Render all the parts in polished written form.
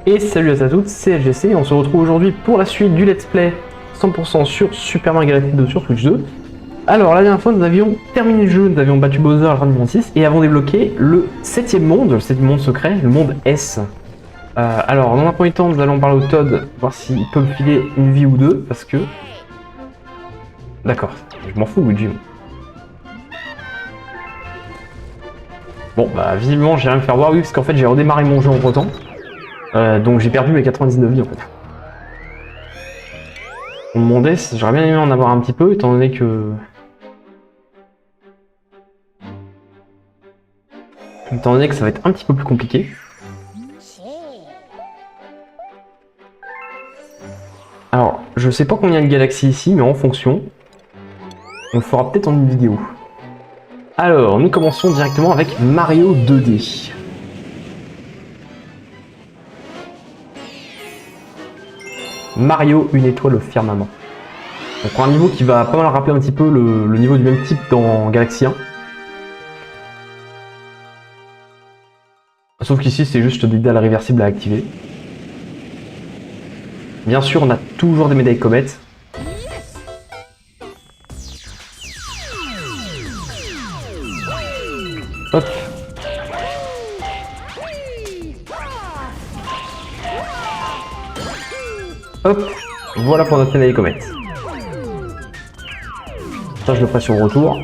Et salut à toutes, c'est LGC et on se retrouve aujourd'hui pour la suite du let's play 100% sur Super Mario Galaxy 2 sur Switch 2. Alors la dernière fois nous avions terminé le jeu, nous avions battu Bowser à la fin du monde 6 et avons débloqué le 7ème monde, le 7ème monde secret, le monde S. Alors dans un premier temps nous allons parler au Toad, voir s'il peut me filer une vie ou deux, parce que... D'accord, je m'en fous Luigi. Bon bah visiblement j'ai rien à me faire voir, oui, parce qu'en fait j'ai redémarré mon jeu entre temps. Donc j'ai perdu mes 99 vies en fait. On me demandait si j'aurais bien aimé en avoir un petit peu, étant donné que... ça va être un petit peu plus compliqué. Alors, je sais pas combien de galaxies ici, mais en fonction, on le fera peut-être en une vidéo. Alors, nous commençons directement avec Mario 2D. Mario, une étoile au firmament. Donc un niveau qui va pas mal rappeler un petit peu le niveau du même type dans Galaxy 1. Sauf qu'ici, c'est juste des dalles réversibles à activer. Bien sûr, on a toujours des médailles comètes. Hop. Hop. Voilà pour notre médaille comète. Ça, je le ferai sur le retour.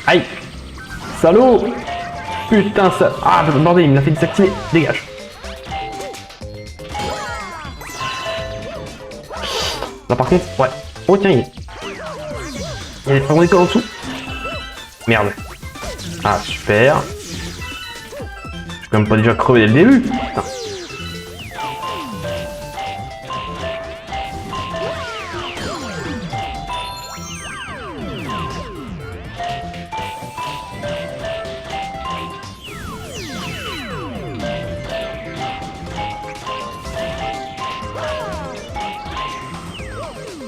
Aïe! Salaud! Putain, ça... Ah, bordel, il me l'a fait désactiver. Dégage. Là, par contre, ouais. Oh, tiens, il y a des fragments d'étoiles en dessous. Merde. Ah, super. Je suis quand même pas déjà crevé dès le début. Putain.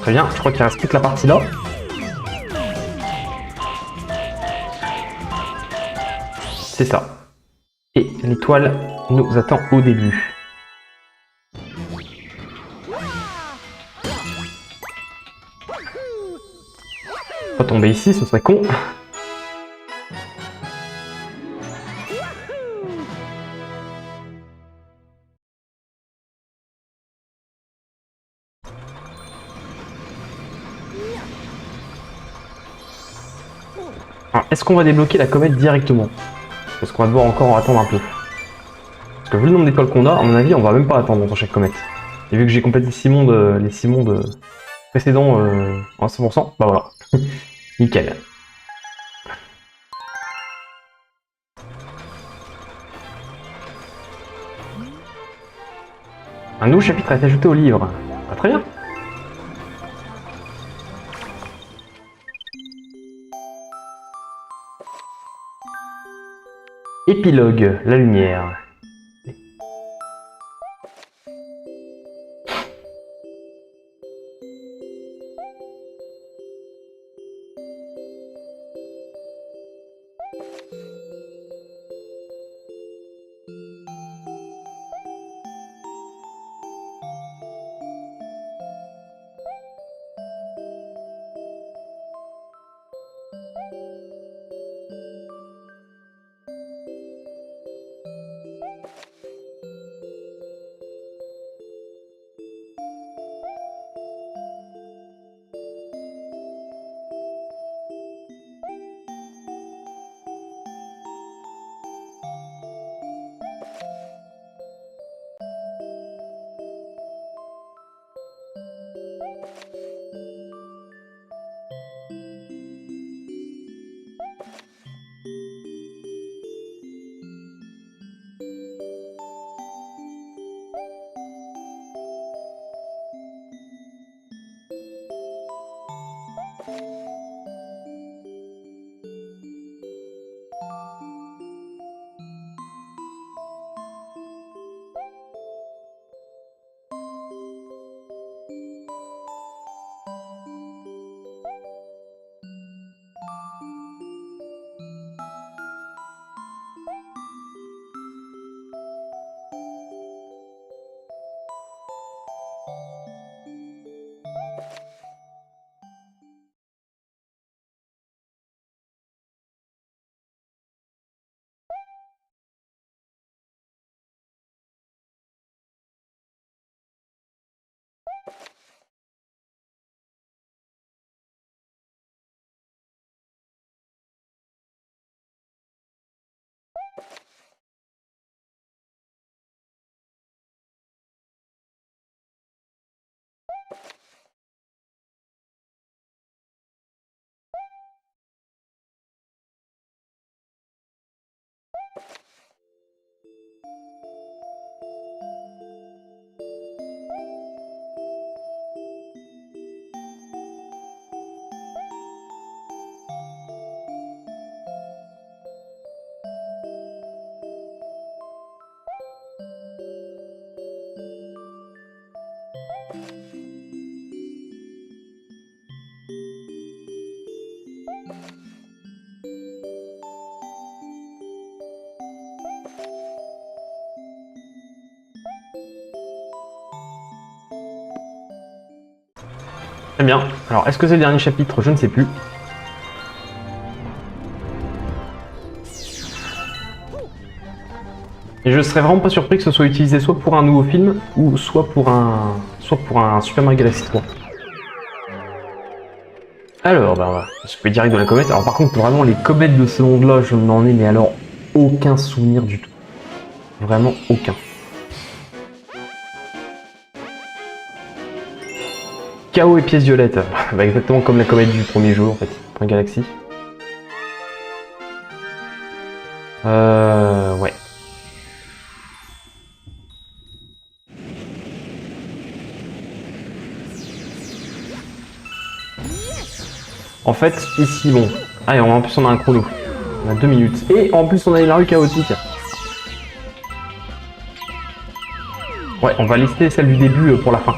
Très bien, je crois qu'il reste toute la partie là. C'est ça. Et l'étoile nous attend au début. Pas tomber ici, ce serait con. Est-ce qu'on va débloquer la comète directement? Parce qu'on va devoir encore attendre un peu. Parce que vu le nombre d'étoiles qu'on a, à mon avis, on va même pas attendre dans chaque comète. Et vu que j'ai complété les 6 mondes précédents en 100%, bah voilà. Nickel. Un nouveau chapitre a été ajouté au livre. Ah, très bien. Épilogue, la lumière. Très bien. Alors, est-ce que c'est le dernier chapitre? Je ne sais plus. Et je serais vraiment pas surpris que ce soit utilisé soit pour un nouveau film, ou soit pour un Super Mario Galaxy 3. Alors, bah voilà, je peux direct de la comète. Alors par contre, vraiment, les comètes de ce monde-là, je n'en ai, mais alors, aucun souvenir du tout. Vraiment aucun. Chaos et pièces violettes. Bah, exactement comme la comète du premier jeu, en fait, Point Galaxy. Ouais. En fait, ici, bon. Ah, et en plus, on a un chrono. On a 2 minutes. Et en plus, on a la rue chaotique. Ouais, on va lister celle du début pour la fin.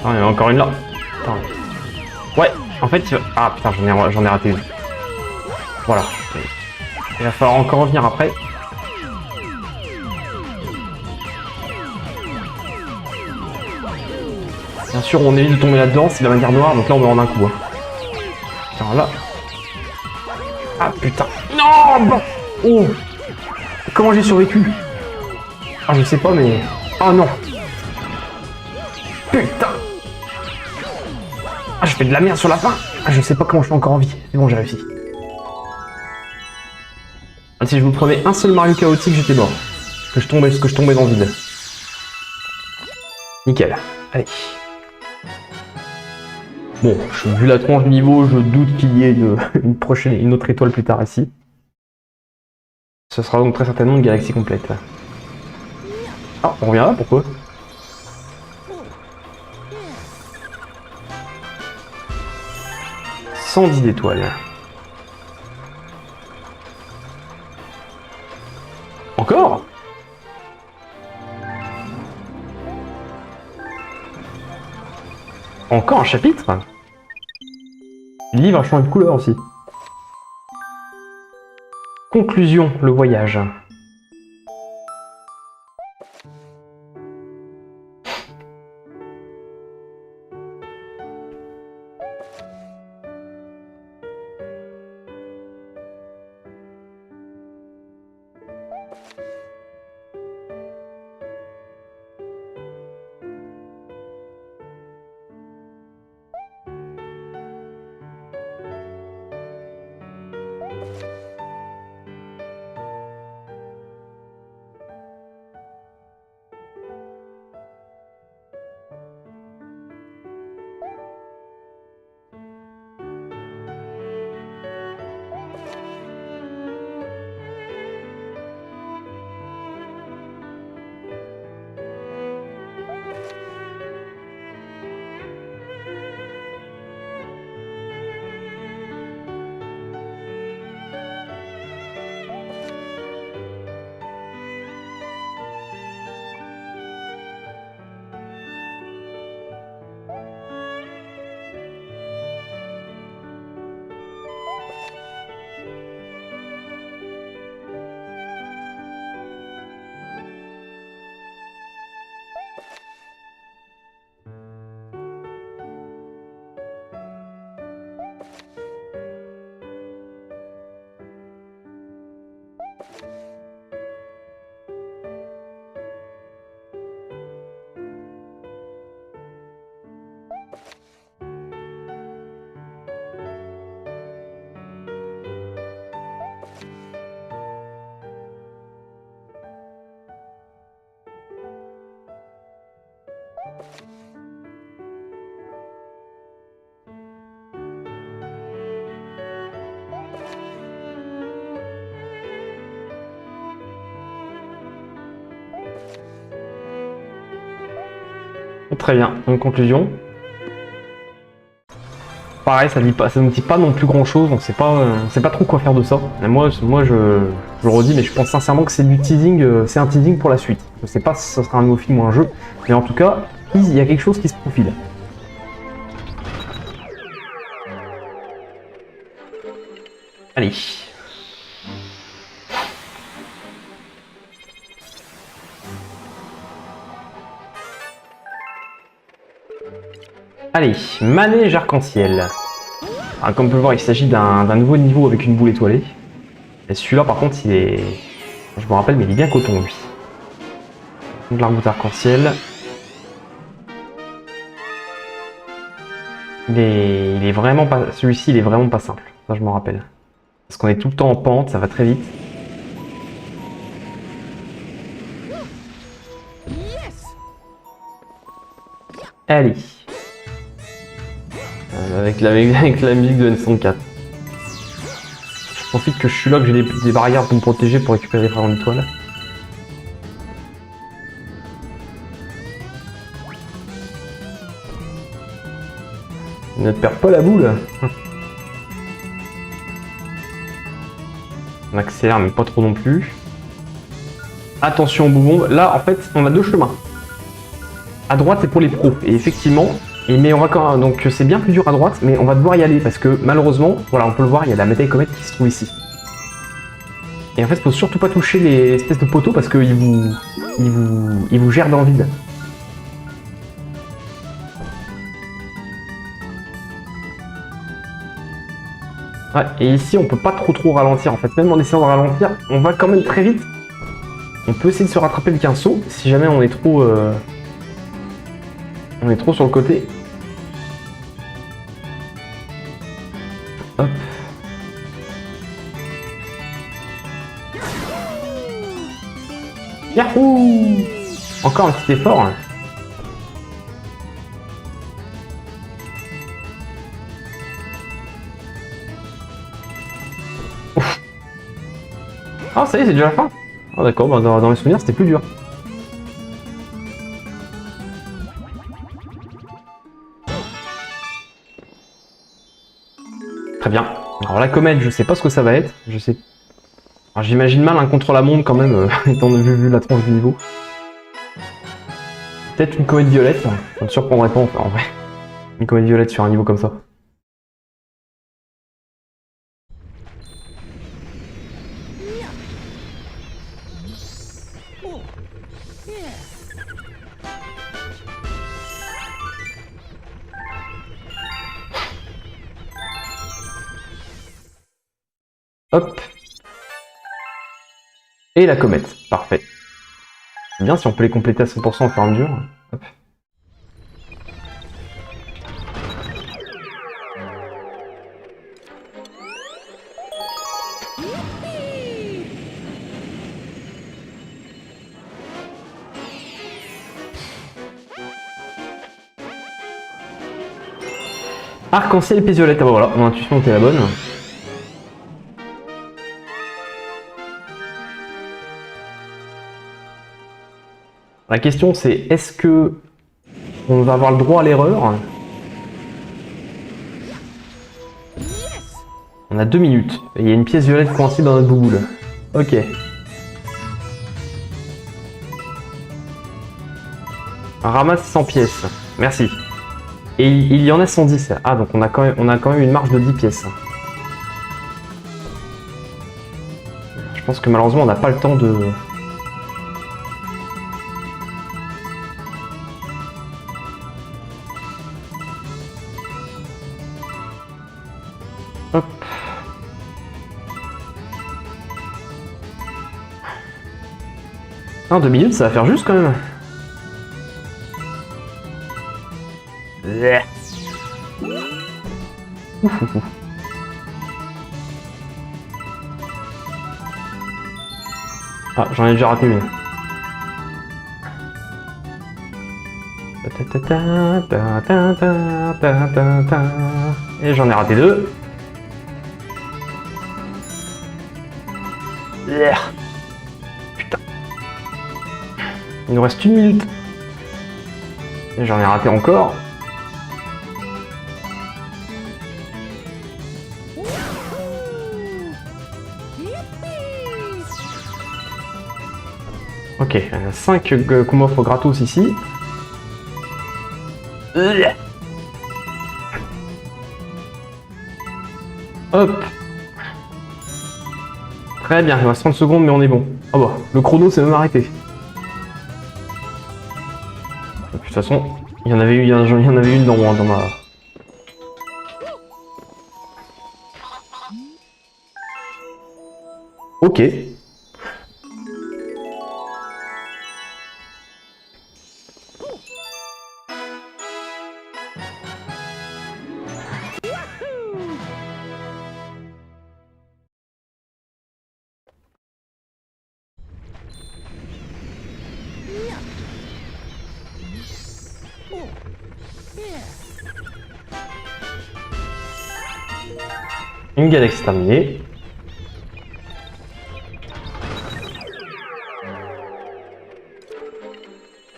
Ah, il y en a encore une là. Attends. Ouais, en fait, ah putain, j'en ai raté une. Voilà. Il va falloir encore revenir après. Bien sûr, on évite de tomber là-dedans, c'est la manière noire, donc là on meurt en un coup. Hein. Tiens, là. Ah putain. Non bon. Oh. Comment j'ai survécu? Ah, je sais pas, mais... Oh non. Putain. Ah, je fais de la merde sur la fin. Ah, je sais pas comment je suis encore en vie. C'est bon, j'ai réussi. Ah, si je vous prenais un seul Mario chaotique, j'étais mort. Parce que je tombais dans le vide. Nickel. Allez. Bon, vu la tronche du niveau, je doute qu'il y ait une autre étoile plus tard ici. Ce sera donc très certainement une galaxie complète. Ah, on revient là, pourquoi? « 110 d'étoiles. Encore? Encore un chapitre? Le livre a changé de couleur aussi. Conclusion, le voyage. Très bien, en conclusion. Pareil, ça ne dit pas non plus grand chose, donc on sait pas trop quoi faire de ça. Et moi je le redis, mais je pense sincèrement que c'est du teasing, c'est un teasing pour la suite. Je sais pas si ça sera un nouveau film ou un jeu, mais en tout cas, il y a quelque chose qui se profile. Allez. Allez, manège arc-en-ciel. Alors, comme on peut le voir, il s'agit d'un nouveau niveau avec une boule étoilée. Et celui-là, par contre, il est... Je me rappelle, mais il est bien coton, lui. Donc, l'arc arc-en-ciel. Il est vraiment pas... Celui-ci, il est vraiment pas simple. Ça, je m'en rappelle. Parce qu'on est tout le temps en pente, ça va très vite. Allez. Avec la musique de N64. Je profite que je suis là, que j'ai des barrières pour me protéger pour récupérer les fragments d'étoiles. Ne perds pas la boule. On accélère, mais pas trop non plus. Attention aux boubons. Là, en fait, on a deux chemins. À droite, c'est pour les pros. Et effectivement, mais on va quand même, donc c'est bien plus dur à droite, mais on va devoir y aller parce que malheureusement, voilà, on peut le voir, il y a la médaille comète qui se trouve ici. Et en fait, il faut surtout pas toucher les espèces de poteaux parce qu'ils vous gèrent dans le vide. Ouais, et ici, on peut pas trop ralentir en fait. Même en essayant de ralentir, on va quand même très vite. On peut essayer de se rattraper avec un saut si jamais on est trop sur le côté. Hop. Yahoo! Encore un petit effort. Ouf. Ah, ça y est, c'est déjà la fin. Ah d'accord, bah, dans mes souvenirs, c'était plus dur. Très bien. Alors la comète, je sais pas ce que ça va être. Je sais. J'imagine mal un contre-la-montre quand même, étant vu la tronche du niveau. Peut-être une comète violette. Ça me surprendrait pas en vrai. Une comète violette sur un niveau comme ça. Hop. Et la comète. Parfait. C'est bien si on peut les compléter à 100% au fur et à mesure. Hop. Arc-en-ciel et pièce violette. Ah bah voilà, mon intuition était la bonne. La question c'est, est-ce que on va avoir le droit à l'erreur? On a 2 minutes. Et il y a une pièce violette coincée dans notre bouboule. Ok. Ramasse 100 pièces. Merci. Et il y en a 110. Ah, donc on a quand même une marge de 10 pièces. Je pense que malheureusement on n'a pas le temps de... Hop. Non, 2 minutes, ça va faire juste quand même. Ah, j'en ai déjà raté une. Et j'en ai raté 2. Putain. Il nous reste 1 minute. J'en ai raté encore. Ok, il y en a 5 qu'on m'offre gratos ici. Hop. Très bien, il reste 30 secondes, mais on est bon. Ah bah, le chrono s'est même arrêté. De toute façon, il y en avait eu, il y en avait une dans ma... Ok. Une galaxie terminée.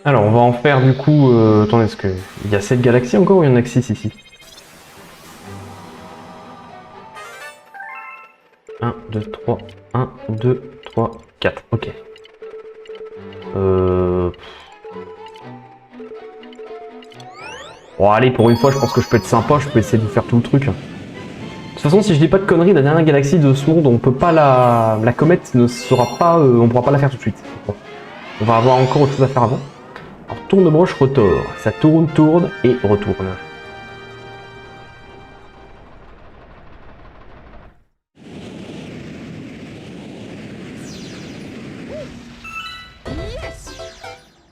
Alors, on va en faire du coup... attendez, est-ce qu'il y a 7 galaxies encore ou il y en a que 6 ici? 1, 2, 3, 1, 2, 3, 4. Ok. Bon, allez, pour une fois, je pense que je peux être sympa, je peux essayer de faire tout le truc. De toute façon, si je dis pas de conneries, la dernière galaxie de ce monde, on peut pas la comète ne sera pas, on pourra pas la faire tout de suite. Bon. On va avoir encore autre chose à faire avant. Alors, tourne broche rotor, ça tourne, tourne et retourne.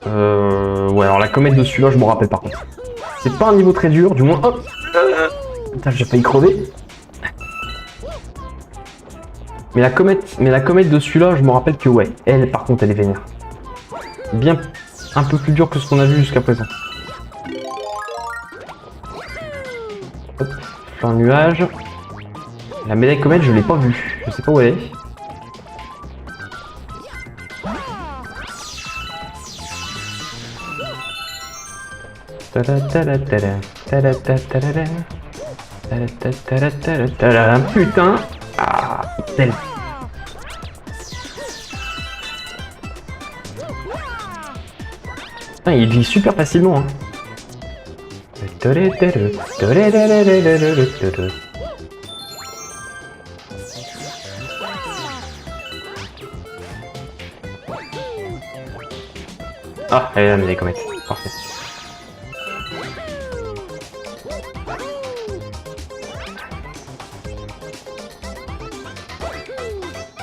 Ouais, alors la comète de celui-là, je m'en rappelle par contre. C'est pas un niveau très dur, du moins. Hop. Putain, j'ai failli crever. Mais la comète de celui-là, je me rappelle que ouais, elle par contre elle est vénère. Bien un peu plus dur que ce qu'on a vu jusqu'à présent. Hop, un nuage. La médaille comète, je l'ai pas vue. Je sais pas où elle est. Putain. Ah, tel. Putain, il vit super facilement. Hein. Ah, elle est là, mais les comètes. Parfait.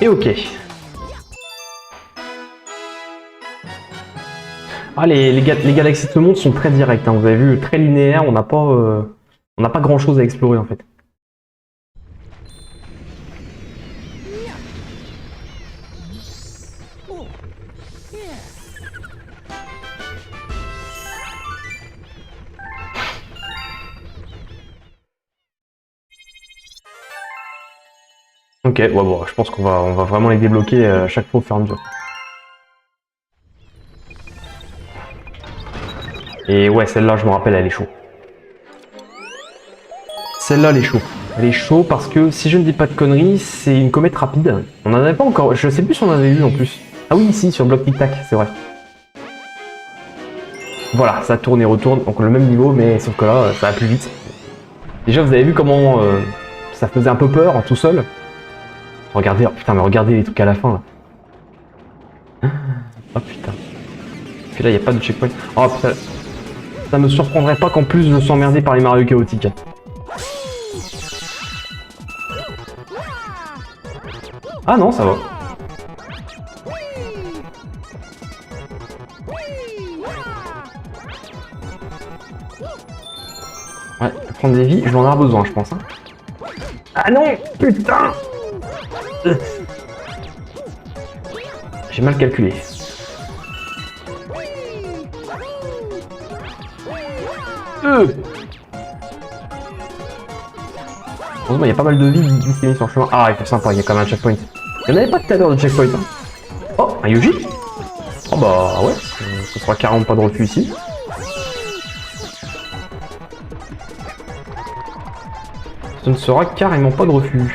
Et ok. Ah, les galaxies de ce monde sont très directes, hein. Vous avez vu, très linéaires, on n'a pas grand chose à explorer en fait. Ok, ouais, bon, je pense qu'on va vraiment les débloquer à chaque fois au fur et à mesure. Et ouais, celle-là, je me rappelle, elle est chaude. Celle-là, elle est chaude. Elle est chaude parce que, si je ne dis pas de conneries, c'est une comète rapide. On n'en avait pas encore, je sais plus si on en avait eu en plus. Ah oui, ici, sur Bloc Tic Tac, c'est vrai. Voilà, ça tourne et retourne, donc le même niveau, mais sauf que là, ça va plus vite. Déjà, vous avez vu comment ça faisait un peu peur, tout seul. Regardez, oh, putain, mais regardez les trucs à la fin, là. Oh putain. Puis là, il n'y a pas de checkpoint. Oh putain. Ça me surprendrait pas qu'en plus, je me sois emmerdé par les Mario chaotiques. Ah non, ça va. Ouais, prendre des vies, je vais en avoir besoin, je pense. Hein. Ah non, putain. J'ai mal calculé. Heureusement, il y a pas mal de vies disponibles sur le chemin. Ah, il fait sympa, il y a quand même un checkpoint. Il n'y en avait pas tout à l'heure de checkpoint. Hein. Oh, un Yuji. Oh bah ouais, ce sera carrément pas de refus ici. Ce ne sera carrément pas de refus.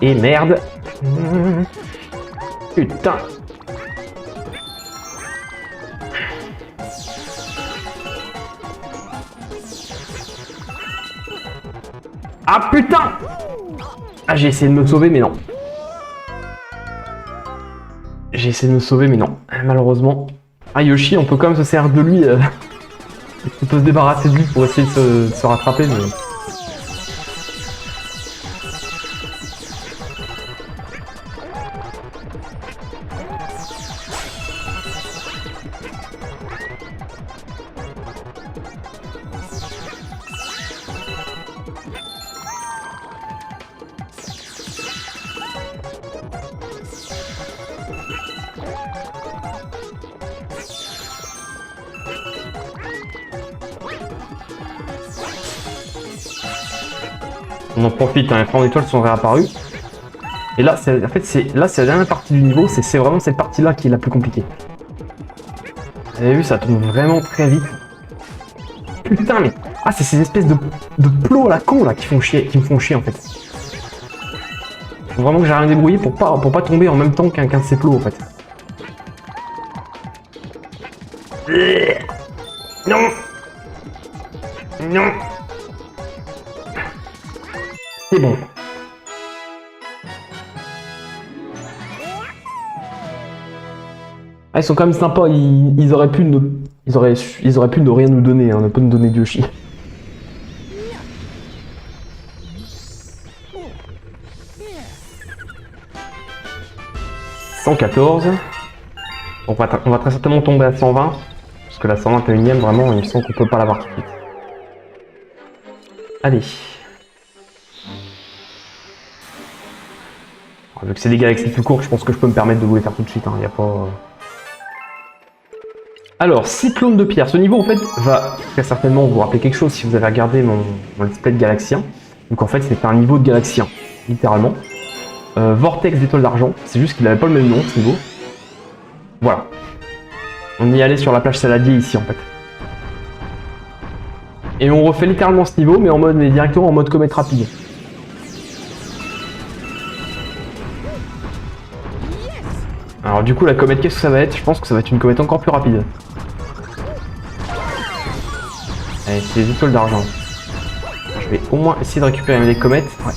Et merde. Putain. Ah putain. Ah, j'ai essayé de me sauver mais non. J'ai essayé de me sauver mais non. Malheureusement. Ah, Yoshi, on peut quand même se servir de lui. On peut se débarrasser de lui pour essayer de se rattraper mais... On en profite, hein, les plans d'étoiles sont réapparus. Et là, en fait, c'est la dernière partie du niveau, c'est vraiment cette partie-là qui est la plus compliquée. Vous avez vu, ça tombe vraiment très vite. Putain, mais... Ah, c'est ces espèces de plots à la con, là, qui me font chier, en fait. Faut vraiment que j'arrive à me débrouiller pour pas tomber en même temps qu'un de ces plots, en fait. Non. Non. C'est bon. Ah, ils sont quand même sympas, ils auraient pu ne rien nous donner, hein, ne pas nous donner de Yoshi. « 114. » On va très certainement tomber à 120. Parce que la 121ème, vraiment, il me semble qu'on peut pas l'avoir tout de suite. Allez. Vu que c'est des galaxies plus courtes, je pense que je peux me permettre de vous les faire tout de suite. Hein. Y a pas... Alors, cyclone de pierre. Ce niveau, en fait, va très certainement vous rappeler quelque chose si vous avez regardé mon let's play de Galaxien. Donc, en fait, c'est un niveau de Galaxien, littéralement. Vortex d'étoiles d'argent. C'est juste qu'il n'avait pas le même nom, ce niveau. Voilà. On y allait sur la plage Saladier, ici, en fait. Et on refait littéralement ce niveau, mais directement en mode comète rapide. Alors du coup la comète, qu'est-ce que ça va être? Je pense que ça va être une comète encore plus rapide. Allez, c'est les étoiles d'argent. Je vais au moins essayer de récupérer les comètes. Ouais.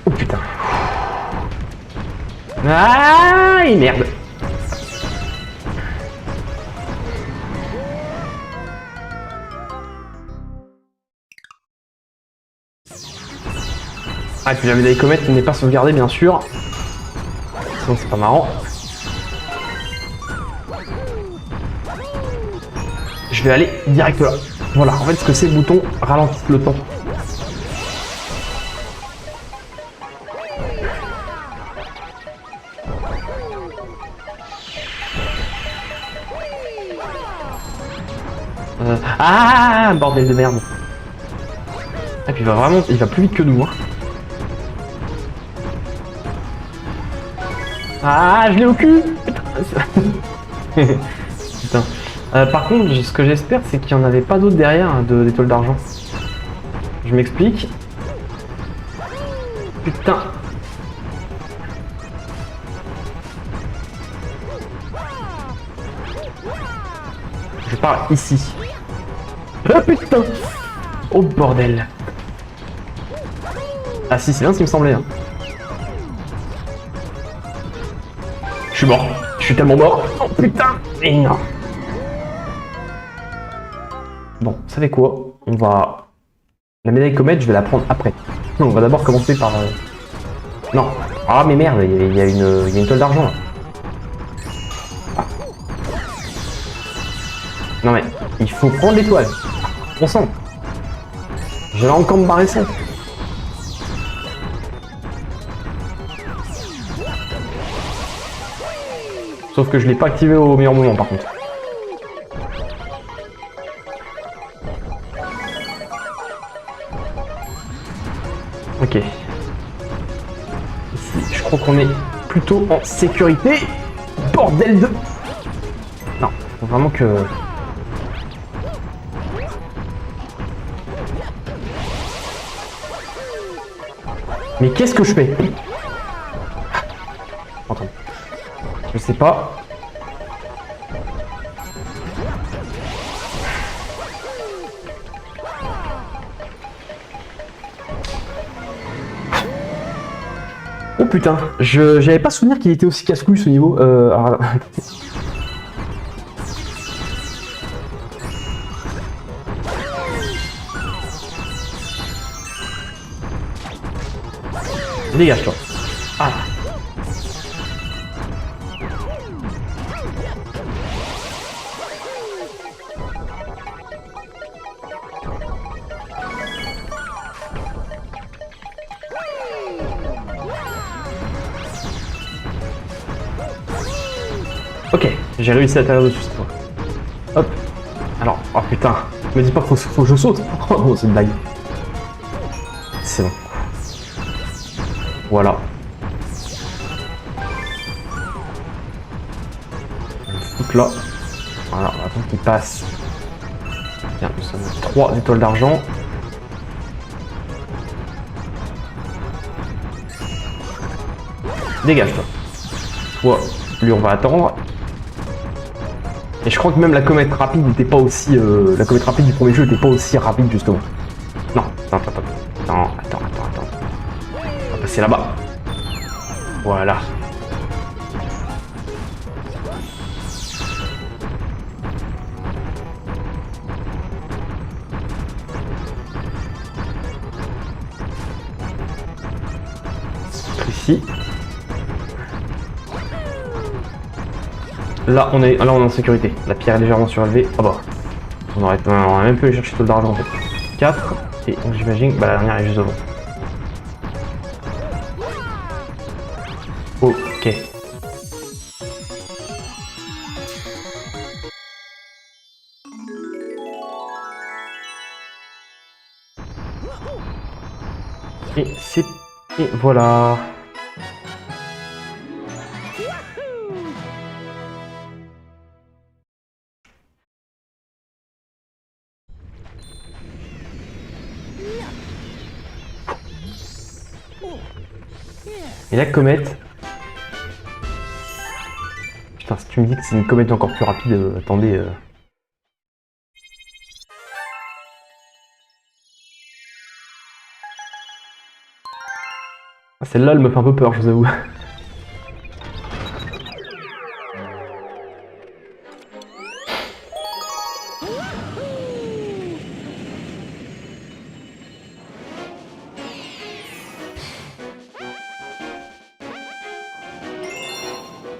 Oh putain. Ah, merde. Ah, et puis la médaille comète n'est pas sauvegardée, bien sûr. Sinon, c'est pas marrant. Je vais aller direct là. Voilà, en fait, ce que c'est le bouton ralentit le temps. Ah, bordel de merde. Et puis il va plus vite que nous. Hein. Ah, je l'ai au cul. Putain. Par contre, ce que j'espère, c'est qu'il n'y en avait pas d'autres derrière hein, d'étoiles d'argent. Je m'explique. Putain. Je pars ici. Oh putain. Oh bordel. Ah si, c'est bien ce qui me semblait. Hein. Je suis mort. Je suis tellement mort. Oh putain. Et non. Bon, vous savez quoi? On va... La médaille comète, je vais la prendre après. Non, on va d'abord commencer par... Non. Ah mais merde, il y a une toile d'argent là. Ah. Non mais, il faut prendre l'étoile. On sent. Je vais encore me barrer ça. Sauf que je l'ai pas activé au meilleur moment par contre. Ok. Ici, je crois qu'on est plutôt en sécurité. Bordel de... Non, faut vraiment que... Mais qu'est-ce que je fais? Attends. Je sais pas. Oh putain, j'avais pas souvenir qu'il était aussi casse-couille ce niveau. Alors... Dégage toi. Ah. Ok, j'ai réussi à t'arriver dessus cette fois. Hop. Alors, oh putain, me dis pas qu'il faut que je saute. Oh, c'est une blague. C'est bon. Voilà. Donc là. Voilà, on attend qu'il passe. Bien, nous sommes 3 étoiles d'argent. Dégage toi. Toi, lui on va attendre. Et je crois que même la comète rapide n'était pas aussi... la comète rapide du premier jeu n'était pas aussi rapide justement. Non, attends. On va passer là-bas. Voilà. Ici. Là on est en sécurité. La pierre est légèrement surélevée. Ah bah. On aurait même pu aller chercher tout d'argent en fait. 4. Et j'imagine que bah, la dernière est juste devant. Ok. Et c'est... Et voilà. Et la comète... Putain, si tu me dis que c'est une comète encore plus rapide, attendez... Celle-là, elle me fait un peu peur, je vous avoue.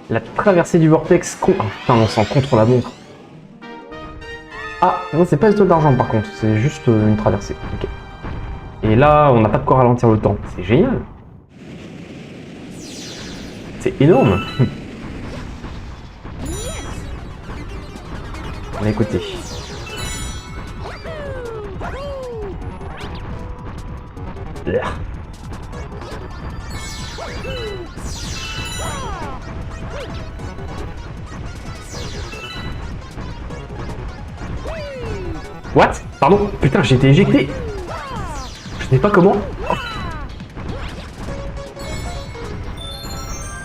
La traversée du vortex... Ah putain, on s'en contre la montre. Ah, non, c'est pas une étoile d'argent par contre, c'est juste une traversée. Ok. Et là, on n'a pas de quoi ralentir le temps. C'est génial. C'est énorme. On va écouter. What? Pardon? Putain, j'ai été éjecté. Je sais pas comment.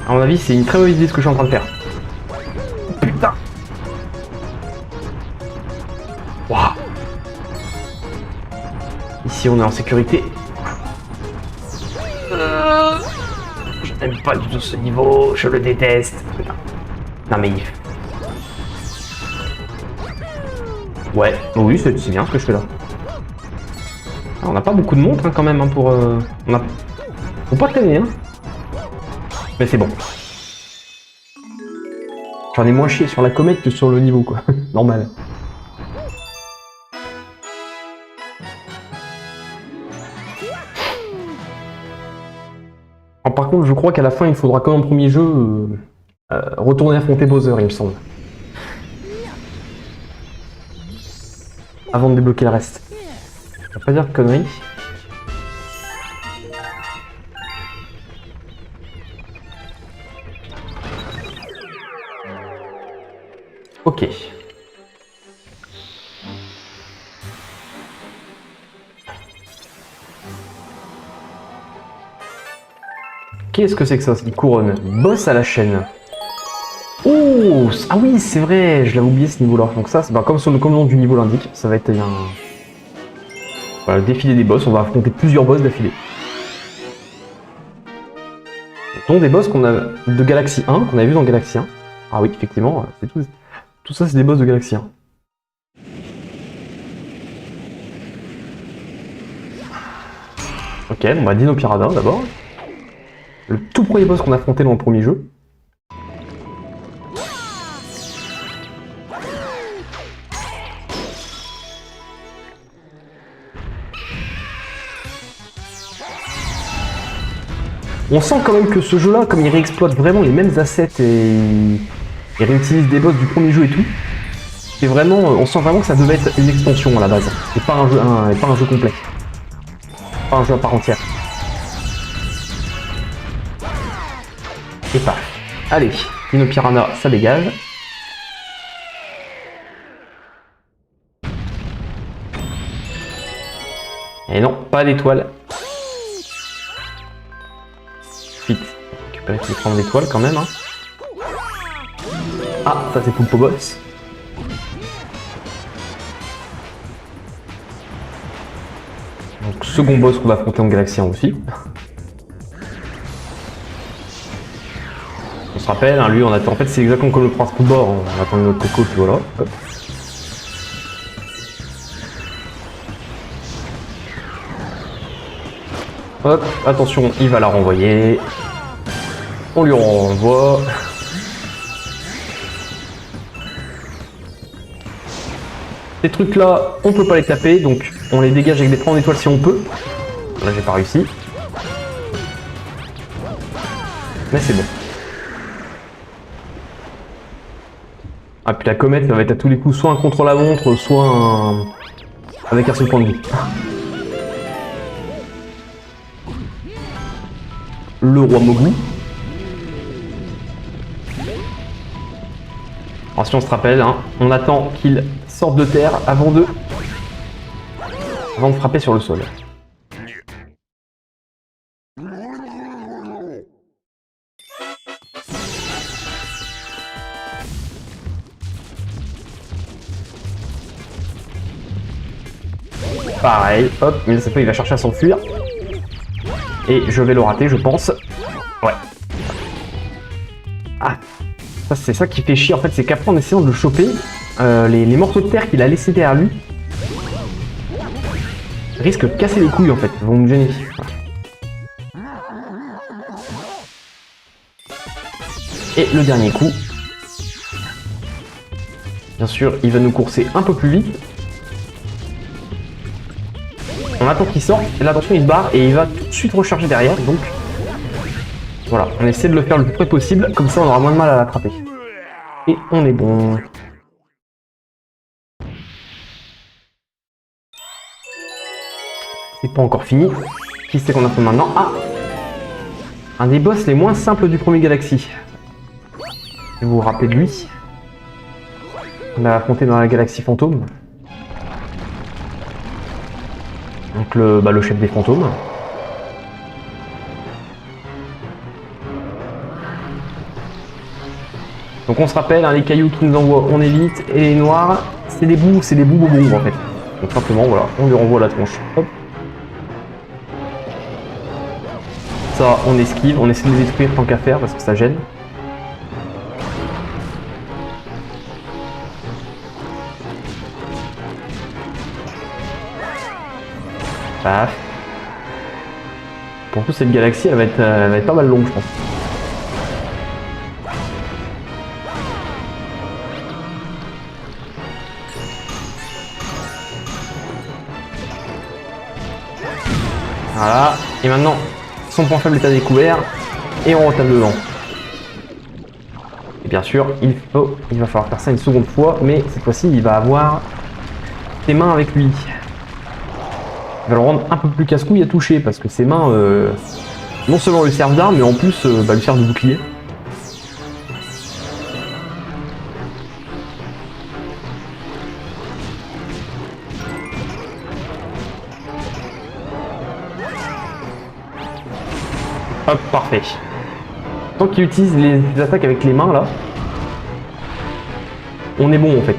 À mon avis, c'est une très mauvaise idée ce que je suis en train de faire. Putain. Waouh. Ici, on est en sécurité. Je n'aime pas du tout ce niveau, je le déteste. Putain. Non mais... Ouais, oui, c'est bien ce que je fais là. Alors, on n'a pas beaucoup de montres hein, quand même hein, pour... On a... Faut pas traîner hein. Mais c'est bon. J'en ai moins chié sur la comète que sur le niveau quoi. Normal. Alors, par contre, je crois qu'à la fin, il faudra comme en premier jeu retourner affronter Bowser, il me semble. Avant de débloquer le reste. Je vais pas dire de conneries. Ok. Qu'est-ce que c'est que ça? C'est une couronne. Boss à la chaîne. Oh! Ah oui, c'est vrai, je l'avais oublié ce niveau-là. Donc ça, bah, comme le nom du niveau l'indique, ça va être le défilé des boss. On va affronter plusieurs boss d'affilée. Dont des boss qu'on a de Galaxy 1, qu'on avait vu dans Galaxy 1. Ah oui, effectivement, c'est tout ça, c'est des boss de Galaxy 1. Ok, bon bah Dino Piranha d'abord. Le tout premier boss qu'on a affronté dans le premier jeu. On sent quand même que ce jeu-là, comme il réexploite vraiment les mêmes assets et il réutilise des boss du premier jeu et tout, c'est vraiment, on sent vraiment que ça devait être une extension à la base, et pas un jeu complet, pas un jeu à part entière. Et paf. Allez, Dino Piranha, ça dégage. Et non, pas d'étoile. Vite, récupérer les 30 d'étoiles quand même. Hein. Ah, ça c'est Pulpo Boss. Donc second boss qu'on va affronter en Galaxy 1 aussi. On se rappelle, hein, lui on attend. En fait c'est exactement comme le Prince Poulbord, on attend notre coco puis voilà. Hop. Hop, attention, il va la renvoyer. On lui renvoie. Ces trucs là, on peut pas les taper, donc on les dégage avec des 30 étoiles si on peut. Là j'ai pas réussi. Mais c'est bon. Ah puis la comète ça va être à tous les coups soit un contre-la-montre, soit avec un seul point de vie. Le roi Mogu. Alors si on se rappelle, hein, on attend qu'il sorte de terre avant de frapper sur le sol. Pareil, hop, mais cette fois il va chercher à s'enfuir. Et je vais le rater, je pense. Ouais. Ah, ça c'est ça qui fait chier en fait, c'est qu'après en essayant de le choper, les morceaux de terre qu'il a laissés derrière lui risquent de casser les couilles en fait, vont me gêner. Et le dernier coup. Bien sûr, il va nous courser un peu plus vite. On attend qu'il sorte, et là attention il se barre et il va tout de suite recharger derrière, donc voilà, on essaie de le faire le plus près possible, comme ça on aura moins de mal à l'attraper. Et on est bon. C'est pas encore fini. Qui c'est qu'on affronte maintenant? Ah! Un des boss les moins simples du premier Galaxy. Vous vous rappelez de lui? On a affronté dans la Galaxie Fantôme. Donc le chef des fantômes. Donc on se rappelle, hein, les cailloux qui nous envoient, on évite, et les noirs, c'est des bouts bonbons en fait. Donc simplement, voilà, on lui renvoie la tronche. Hop. Ça, on esquive, on essaie de les détruire tant qu'à faire parce que ça gêne. Paf. Pour tout cette galaxie, elle va être pas mal longue, je pense. Voilà. Et maintenant, son point faible est à découvert. Et on retape dedans. Et bien sûr, il va falloir faire ça une seconde fois. Mais cette fois-ci, il va avoir ses mains avec lui. Il va le rendre un peu plus casse-couille à toucher parce que ses mains non seulement lui servent d'arme mais en plus lui servent de bouclier. Parfait. Tant qu'il utilise les attaques avec les mains là, on est bon en fait.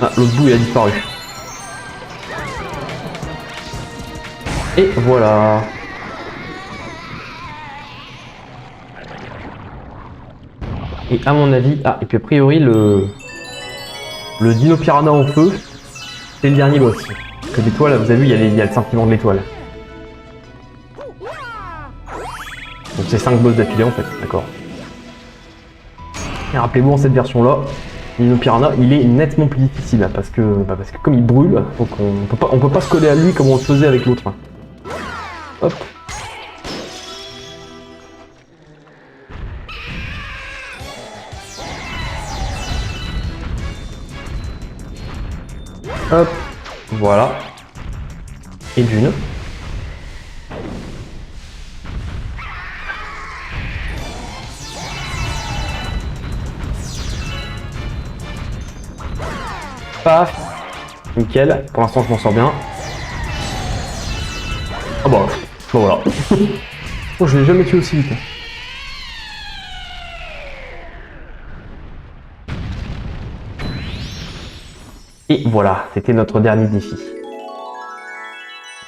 Ah, l'autre bout il a disparu. Et voilà. Et à mon avis, ah, et puis a priori le Dino Piranha en feu, c'est le dernier boss. Parce que l'étoile, vous avez vu, il y a le sentiment de l'étoile. Donc c'est 5 boss d'affilée en fait, d'accord. Et rappelez-vous, en cette version-là, Dino Piranha, il est nettement plus difficile parce que comme il brûle, donc on peut pas se coller à lui comme on le faisait avec l'autre. Hop. Hop, voilà. Et d'une. Paf. Nickel. Pour l'instant, je m'en sors bien. Ah bah, bon voilà. Oh, je l'ai jamais tué aussi vite. Et voilà, c'était notre dernier défi.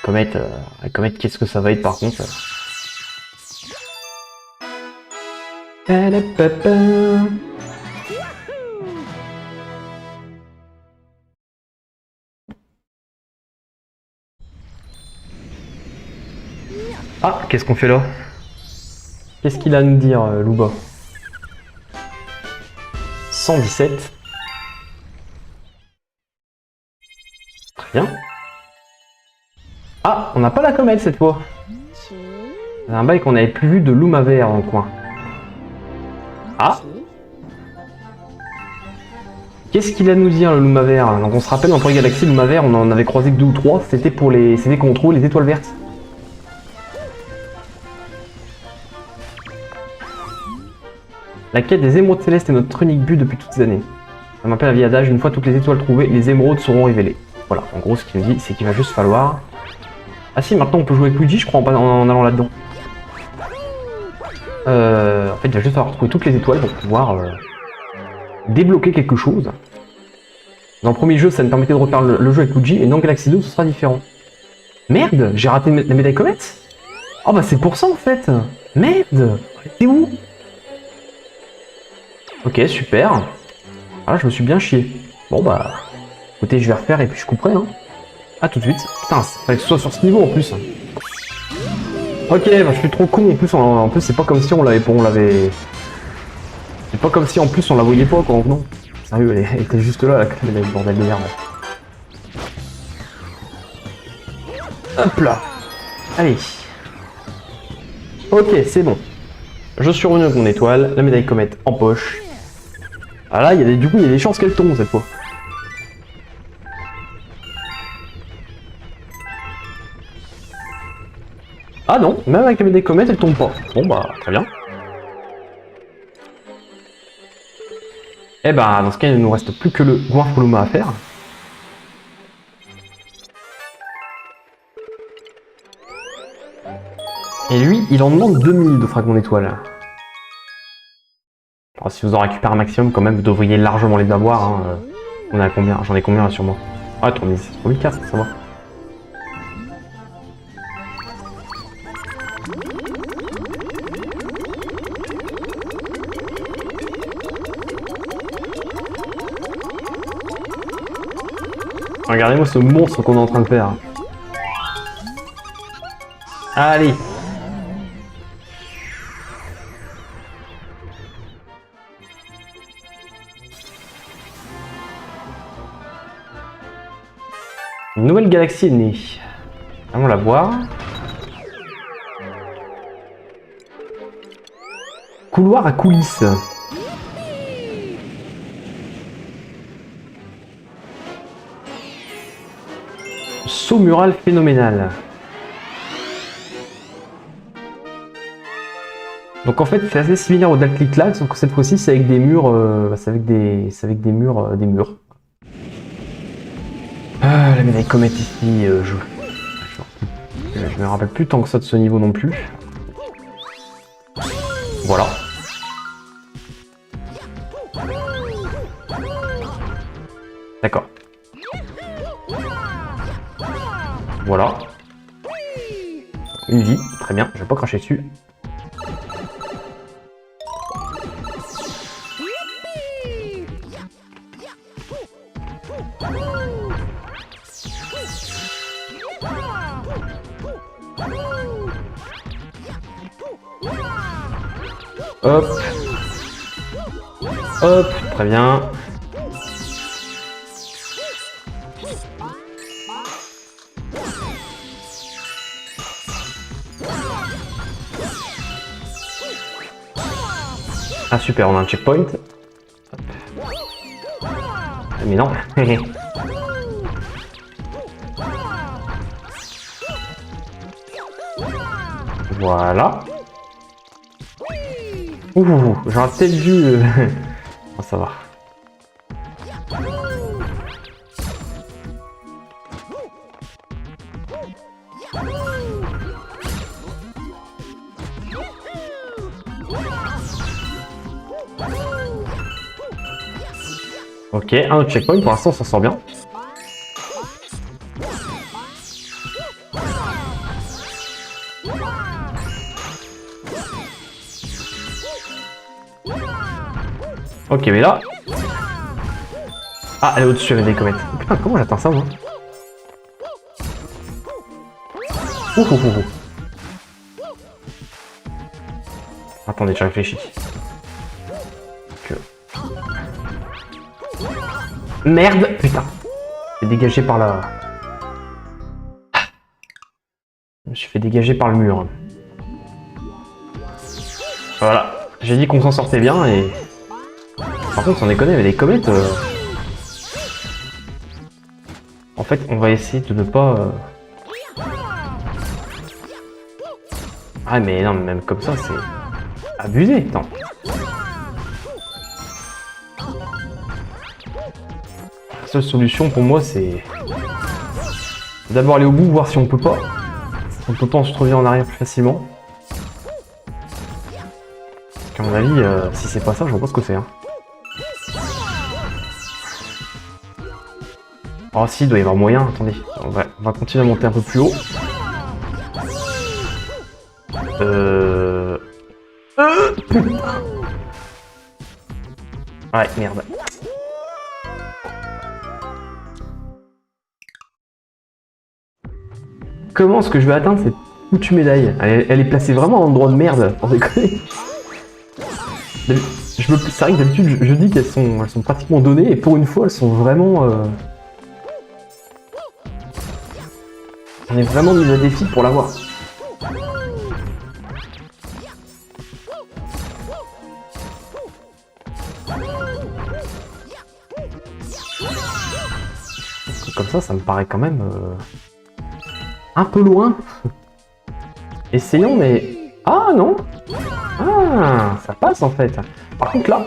Comète, qu'est-ce que ça va être par contre? Ah, qu'est-ce qu'on fait là? Qu'est-ce qu'il a à nous dire, Louba? 117. Très bien. Ah, on n'a pas la comète cette fois. C'est un bail qu'on avait plus vu de Lumaver dans le coin. Ah. Qu'est-ce qu'il a à nous dire le Lumaver? Donc on se rappelle dans Toy Galaxy, Lumaver, on en avait croisé que 2 ou 3, c'était pour c'était qu'on trouve les étoiles vertes. La quête des émeraudes célestes est notre unique but depuis toutes ces années. Ça m'appelle un vieil adage, une fois toutes les étoiles trouvées, les émeraudes seront révélées. Voilà, en gros ce qu'il me dit, c'est qu'il va juste falloir... Ah si, maintenant on peut jouer avec Luigi, je crois, en allant là-dedans. En fait, il va juste falloir trouver toutes les étoiles pour pouvoir débloquer quelque chose. Dans le premier jeu, ça me permettait de refaire le jeu avec Luigi, et dans Galaxy 2, ce sera différent. Merde, j'ai raté la médaille comète. Oh bah c'est pour ça en fait. Merde, t'es où? Ok, super. Ah, je me suis bien chié. Bon bah, écoutez, je vais refaire et puis je couperai. Hein. A tout de suite. Putain, fallait que ce soit sur ce niveau en plus. Ok, bah, je suis trop con. En plus, c'est pas comme si on l'avait. C'est pas comme si en plus on la voyait pas quoi en venant. Sérieux, elle était juste là, la bordel de merde. Hop là. Allez. Ok, c'est bon. Je suis revenu avec mon étoile, la médaille comète en poche. Ah là, du coup, il y a des chances qu'elle tombe cette fois. Ah non, même avec la médaille comète, elle tombe pas. Bon bah, très bien. Eh bah, dans ce cas, il ne nous reste plus que le Goinfroluma à faire. Et lui, il en demande 2000 de fragments d'étoiles. Alors, si vous en récupérez un maximum, quand même, vous devriez largement les avoir. Hein. On a combien? J'en ai combien là sur moi? Ah, 3004, ça va. Regardez-moi ce monstre qu'on est en train de faire. Allez. Une nouvelle galaxie est née. Allons la voir. Couloir à coulisses. Saut mural phénoménal. Donc en fait c'est assez similaire au Dalklick Lag, sauf que cette fois-ci c'est avec des murs, c'est avec des murs, Ah, la médaille comète ici, je me rappelle plus tant que ça de ce niveau non plus. Voilà. D'accord. Voilà. Une vie, très bien, je vais pas cracher dessus. Hop. Hop, très bien. Ah super, on a un checkpoint. Hop. Mais non. Voilà. Ouh, j'aurais peut-être dû... Oh, ça va. Ok, un autre checkpoint, pour l'instant on s'en sort bien. Ok, mais là... Ah, elle est au-dessus avec des comètes. Putain, comment j'atteins ça, moi? Ouh, ouh, ouh. Attendez, je réfléchis. Que... Merde! Putain. Je suis dégagé par la... Je me suis fait dégager par le mur. Voilà. J'ai dit qu'on s'en sortait bien et... Par contre, sans déconner, mais les comètes... En fait, on va essayer de ne pas... Ah mais non, même comme ça, c'est... Abusé, attends. La seule solution pour moi, c'est... D'abord aller au bout, voir si on peut pas. On peut pas se revenir en arrière plus facilement. Parce qu'à mon avis, si c'est pas ça, je vois pas ce que c'est. Hein. Oh si, il doit y avoir moyen, attendez. On va continuer à monter un peu plus haut. Ouais, merde. Comment est-ce que je vais atteindre cette foutue médaille? Elle est placée vraiment à un endroit de merde, pour déconner. C'est vrai que d'habitude, je dis qu'elles sont pratiquement données, et pour une fois, elles sont vraiment... On est vraiment mis à défi pour l'avoir. Comme ça me paraît quand même un peu loin. Essayons, mais... Ah non. Ah, ça passe en fait. Par contre là...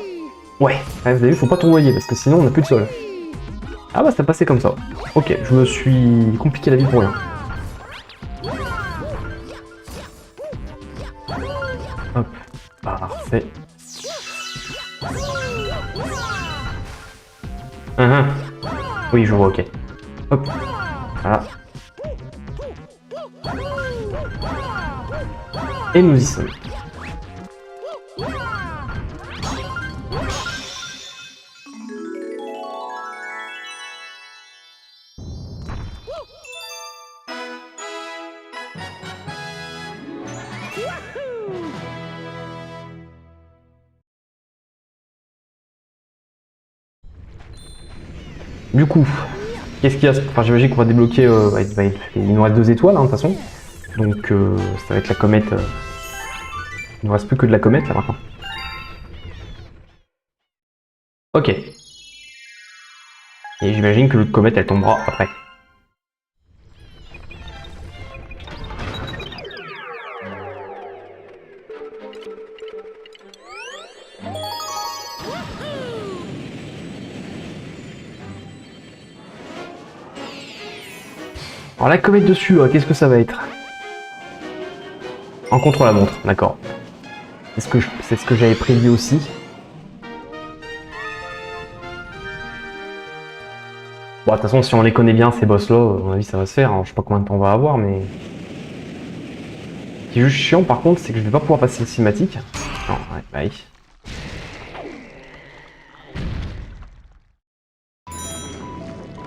Ouais, vous avez vu, faut pas tournoyer, parce que sinon on n'a plus de sol. Ah bah ça passait comme ça. Ok, je me suis compliqué la vie pour rien. Hop, parfait. Oui, je vois, ok. Hop, voilà. Et nous y sommes. Du coup, qu'est-ce qu'il y a? Enfin, j'imagine qu'on va débloquer... il nous reste 2 étoiles, hein, de toute façon. Donc, ça va être la comète... Il ne reste plus que de la comète, là, maintenant. Ok. Et j'imagine que l'autre comète, elle tombera après. Alors la comète dessus, qu'est-ce que ça va être? En contre-la-montre, d'accord. C'est ce que j'avais prévu aussi. Bon, de toute façon, si on les connaît bien, ces boss-là, à mon avis, ça va se faire. Hein. Je sais pas combien de temps on va avoir, mais... Ce qui est juste chiant, par contre, c'est que je vais pas pouvoir passer les cinématiques. Non, ouais, bah oui.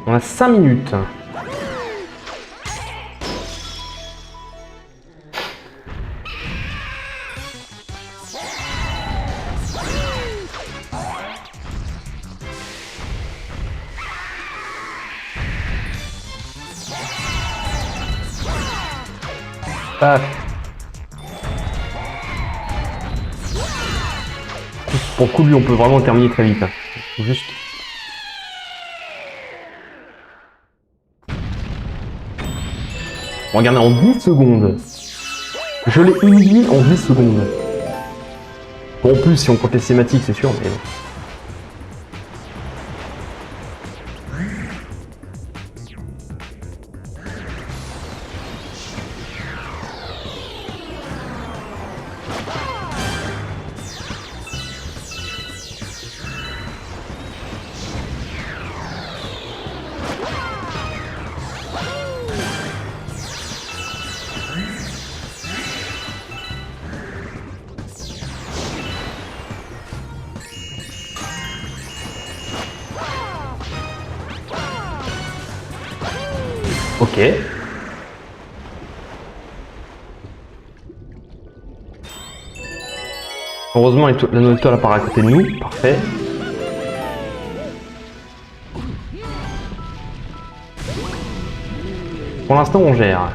On a 5 minutes. Ah. Pour le coup, lui, on peut vraiment le terminer très vite. Hein. Juste... Regardez, en 10 secondes. Je l'ai humilié en 10 secondes. Bon, en plus, si on compte les cinématiques, c'est sûr, mais... Ok. Heureusement, la nouvelle étoile apparaît à côté de nous. Parfait. Pour l'instant, on gère.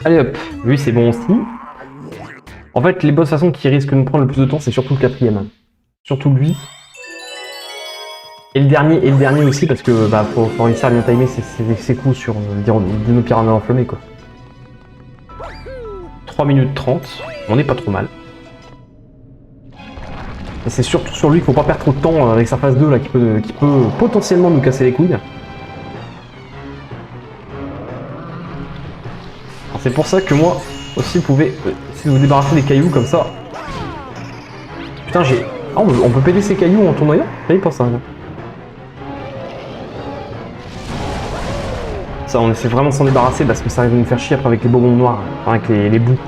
Allez hop, lui c'est bon aussi. En fait, les boss de toute façon qui risquent de nous prendre le plus de temps, c'est surtout le quatrième. Surtout lui. Et le dernier aussi, parce que bah, faut réussir à bien timer ses coups sur de nos piranhas enflammés quoi. 3 minutes 30, on n'est pas trop mal. Et c'est surtout sur lui qu'il faut pas perdre trop de temps avec sa phase 2 là qui peut potentiellement nous casser les couilles. C'est pour ça que moi aussi vous pouvez essayer de vous débarrasser des cailloux comme ça. Putain j'ai... Ah, on peut péter ces cailloux en tournoyant? J'avais pas ça. Là. Ça on essaie vraiment de s'en débarrasser parce que ça arrive de nous faire chier après avec les bonbons noirs, enfin, avec les bouts.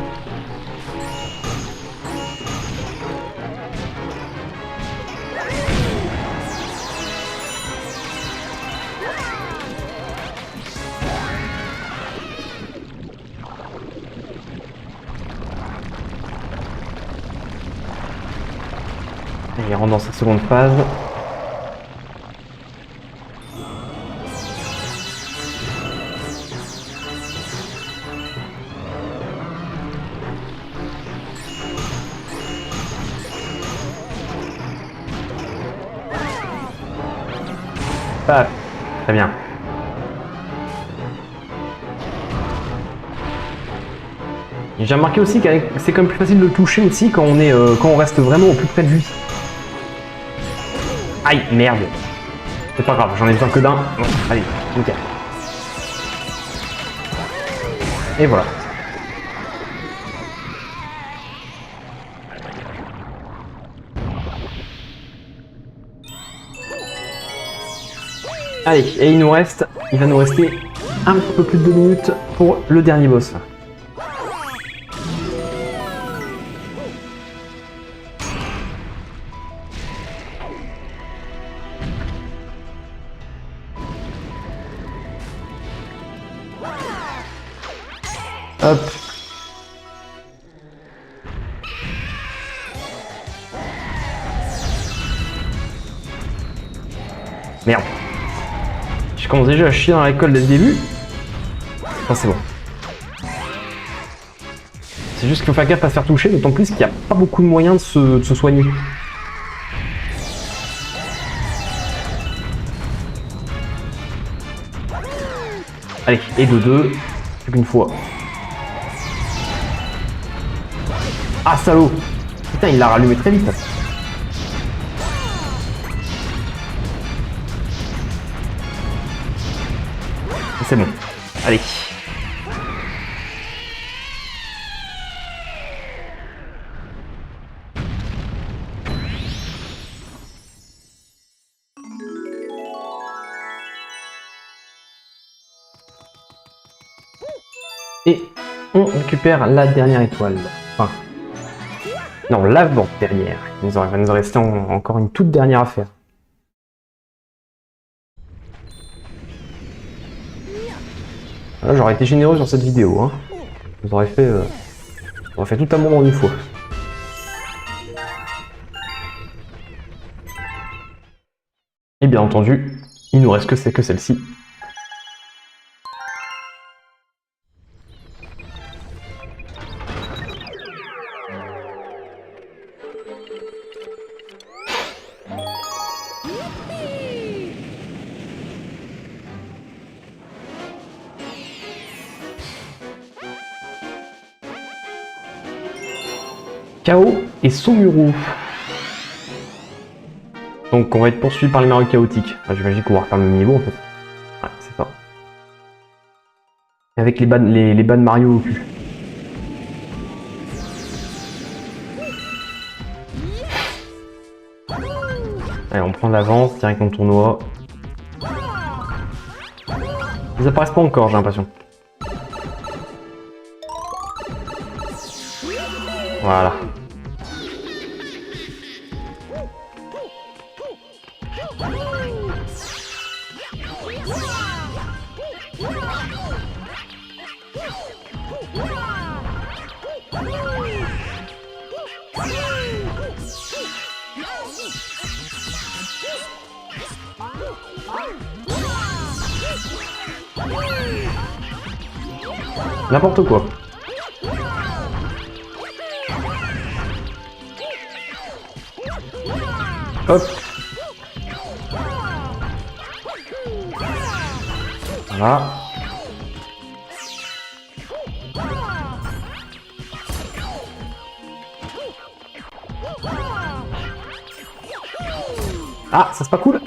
Et il rentre dans sa seconde phase. Ah, très bien. J'ai remarqué aussi que c'est quand même plus facile de le toucher aussi quand on reste vraiment au plus près de lui. Aïe, merde. C'est pas grave, j'en ai besoin que d'un. Allez, nickel. Et voilà. Allez, et il va nous rester un petit peu plus de 2 minutes pour le dernier boss. Hop. Merde. Je commence déjà à chier dans la colle dès le début. Enfin, c'est bon. C'est juste qu'il faut faire gaffe à se faire toucher, d'autant plus qu'il n'y a pas beaucoup de moyens de se soigner. Allez, et de 2, plus qu'une fois. Ah, salaud! Putain, il l'a rallumé très vite. C'est bon. Allez. Et on récupère la dernière étoile. Enfin, non, l'avant-dernière. Il va nous en rester encore une toute dernière à faire. Là, j'aurais été généreux sur cette vidéo. Hein. Vous aurez fait tout un monde en une fois. Et bien entendu, il nous reste que celle-ci. Chaos et Somuro. Donc on va être poursuivi par les Mario chaotiques. Enfin, j'imagine qu'on va refaire le même niveau en fait. Ouais, c'est ça. Avec les bas de Mario au cul. Allez, on prend l'avance direct dans le tournoi. Ils apparaissent pas encore, j'ai l'impression. Voilà. N'importe quoi. Hop. Voilà. Ah, ça c'est pas cool.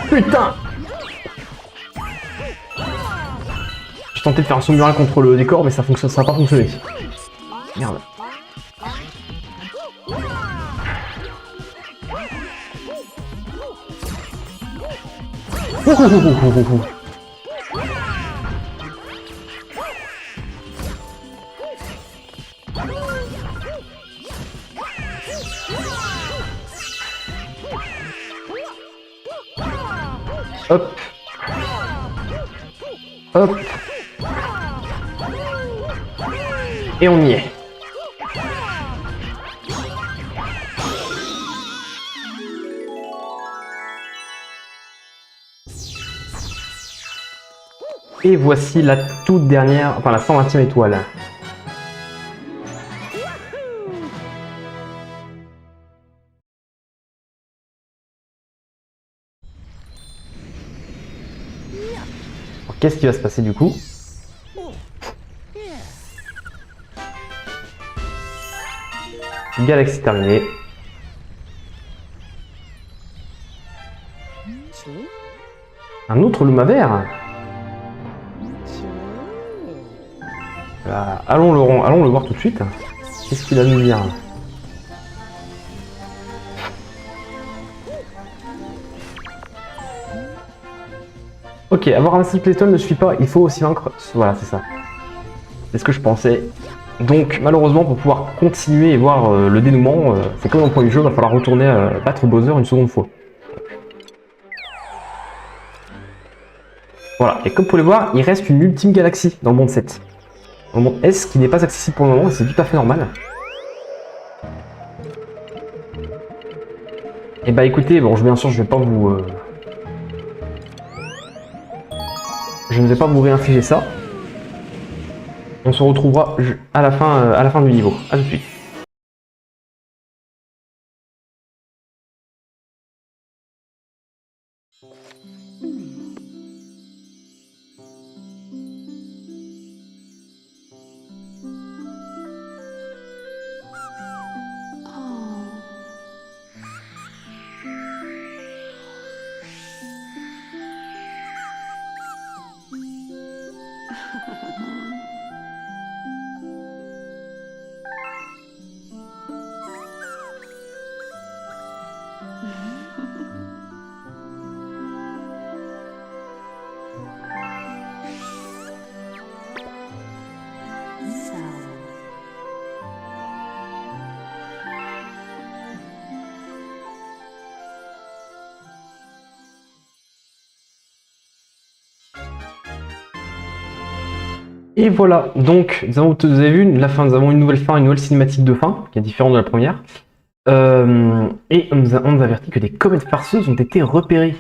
Putain. J'ai tenté de faire un saut mural contre le décor, mais ça n'a pas fonctionné. Merde. Hop. Hop. Et on y est. Et voici la toute dernière, enfin la 120e étoile. Qu'est-ce qui va se passer du coup? Galaxie terminée. Un autre Luma vert. Allons le voir tout de suite. Qu'est-ce qu'il a à nous dire? Ok, avoir ramassé toutes les étoiles ne suffit pas, il faut aussi vaincre. Voilà, c'est ça. C'est ce que je pensais. Donc, malheureusement, pour pouvoir continuer et voir le dénouement, c'est comme dans le premier jeu, il va falloir retourner battre Bowser une seconde fois. Voilà, et comme vous pouvez le voir, il reste une ultime galaxie dans le monde 7. Dans le monde S qui n'est pas accessible pour le moment, et c'est tout à fait normal. Et bah écoutez, bon, bien sûr, je vais pas vous je ne vais pas vous réinfliger ça. On se retrouvera à la fin du niveau. A tout de suite. Et voilà, donc vous avez vu la fin, nous avons une nouvelle fin, une nouvelle cinématique de fin, qui est différente de la première. Et on nous avertit que des comètes farceuses ont été repérées.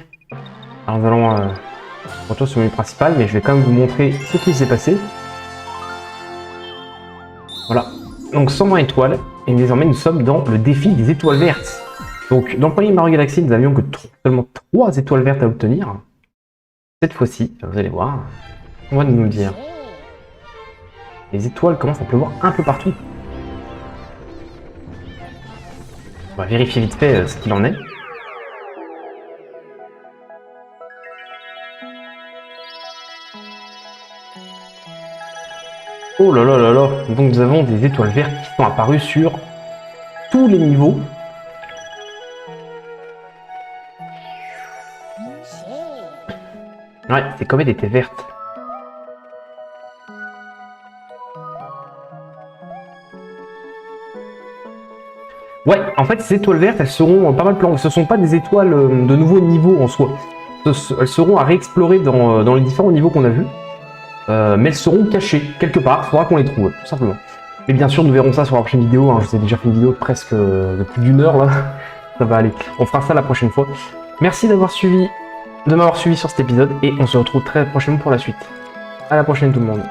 Alors nous allons retourner sur le menu principal, mais je vais quand même vous montrer ce qui s'est passé. Voilà, donc 120 étoiles, et désormais nous sommes dans le défi des étoiles vertes. Donc dans le premier Mario Galaxy, nous n'avions que seulement 3 étoiles vertes à obtenir. Cette fois-ci, vous allez voir, on va nous dire. Les étoiles commencent à pleuvoir un peu partout. On va vérifier vite fait ce qu'il en est. Oh là là là là. Donc nous avons des étoiles vertes qui sont apparues sur tous les niveaux. Ouais, ces comètes étaient vertes. Ouais, en fait, ces étoiles vertes, elles seront pas mal planquées. Ce ne sont pas des étoiles de nouveaux niveaux en soi. Elles seront à réexplorer dans les différents niveaux qu'on a vus. Mais elles seront cachées quelque part. Il faudra qu'on les trouve, tout simplement. Et bien sûr, nous verrons ça sur la prochaine vidéo. Hein. Je vous ai déjà fait une vidéo de plus d'1 heure, là. Ça va aller. On fera ça la prochaine fois. Merci de m'avoir suivi sur cet épisode. Et on se retrouve très prochainement pour la suite. À la prochaine, tout le monde.